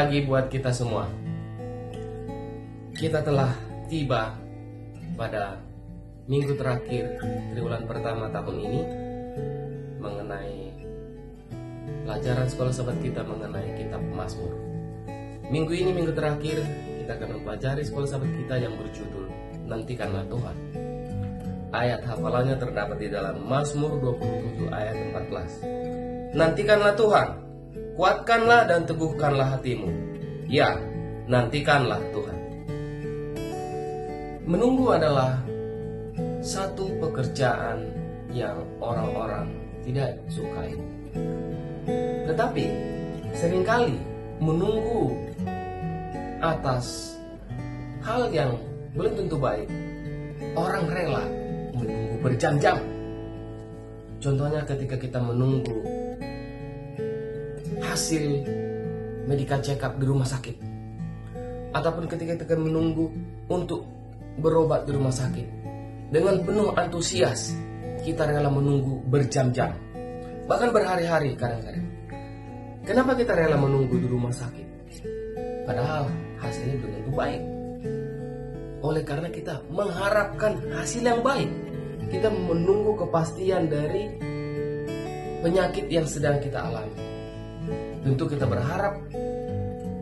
pagi buat kita semua. Kita telah tiba pada minggu terakhir triwulan pertama tahun ini mengenai pelajaran sekolah sahabat kita mengenai kitab Mazmur. Minggu ini, minggu terakhir, kita akan mempelajari sekolah sahabat kita yang berjudul Nantikanlah Tuhan. Ayat hafalannya terdapat di dalam Mazmur 27 ayat 14. Nantikanlah Tuhan, kuatkanlah dan teguhkanlah hatimu. Ya, nantikanlah Tuhan. Menunggu adalah satu pekerjaan yang orang-orang tidak sukai. Tetapi seringkali menunggu atas hal yang belum tentu baik, orang rela menunggu berjam-jam. Contohnya ketika kita menunggu hasil medical check up di rumah sakit, ataupun ketika kita menunggu untuk berobat di rumah sakit. Dengan penuh antusias kita rela menunggu berjam-jam, bahkan berhari-hari kadang-kadang. Kenapa kita rela menunggu di rumah sakit? Padahal hasilnya belum tentu baik. Oleh karena kita mengharapkan hasil yang baik, kita menunggu kepastian dari penyakit yang sedang kita alami. Tentu kita berharap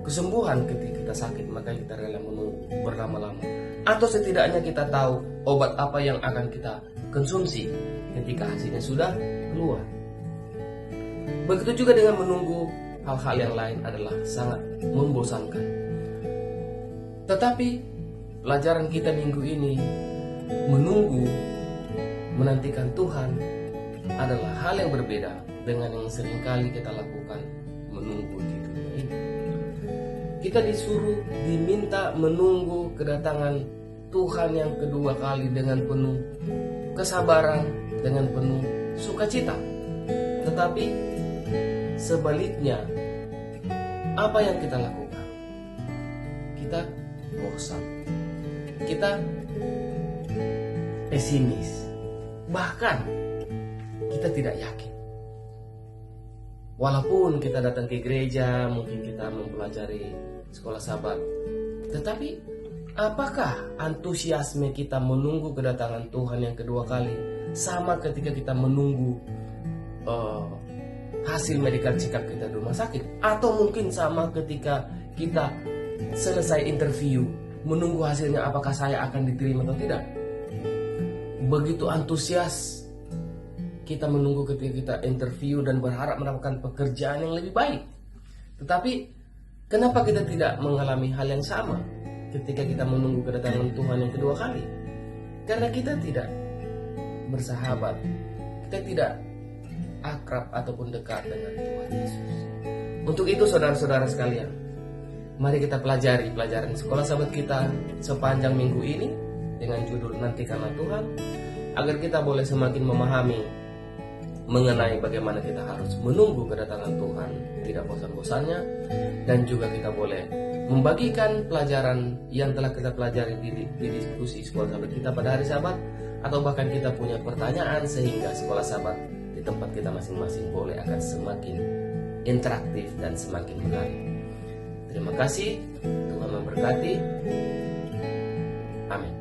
kesembuhan ketika kita sakit, maka kita rela menunggu berlama-lama. Atau setidaknya kita tahu obat apa yang akan kita konsumsi ketika hasilnya sudah keluar. Begitu juga dengan menunggu hal-hal yang lain adalah sangat membosankan. Tetapi pelajaran kita minggu ini menunggu, menantikan Tuhan adalah hal yang berbeda dengan yang seringkali kita lakukan menunggu di dunia ini. Kita disuruh, diminta menunggu kedatangan Tuhan yang kedua kali dengan penuh kesabaran, dengan penuh sukacita. Tetapi sebaliknya, apa yang kita lakukan? Kita bosan, kita pesimis, bahkan kita tidak yakin. Walaupun kita datang ke gereja, mungkin kita mempelajari sekolah sahabat, tetapi apakah antusiasme kita menunggu kedatangan Tuhan yang kedua kali sama ketika kita menunggu hasil medical check up kita di rumah sakit? Atau mungkin sama ketika kita selesai interview, menunggu hasilnya apakah saya akan diterima atau tidak? Begitu antusias kita menunggu ketika kita interview dan berharap mendapatkan pekerjaan yang lebih baik. Tetapi kenapa kita tidak mengalami hal yang sama ketika kita menunggu kedatangan Tuhan yang kedua kali? Karena kita tidak bersahabat, kita tidak akrab ataupun dekat dengan Tuhan Yesus. Untuk itu saudara-saudara sekalian, mari kita pelajari pelajaran sekolah sahabat kita sepanjang minggu ini dengan judul Nantikanlah Tuhan, agar kita boleh semakin memahami mengenai bagaimana kita harus menunggu kedatangan Tuhan tidak bosan-bosannya, dan juga kita boleh membagikan pelajaran yang telah kita pelajari di diskusi sekolah sahabat kita pada hari Sabat, atau bahkan kita punya pertanyaan sehingga sekolah sahabat di tempat kita masing-masing boleh akan semakin interaktif dan semakin menarik. Terima kasih, Tuhan memberkati. Amin.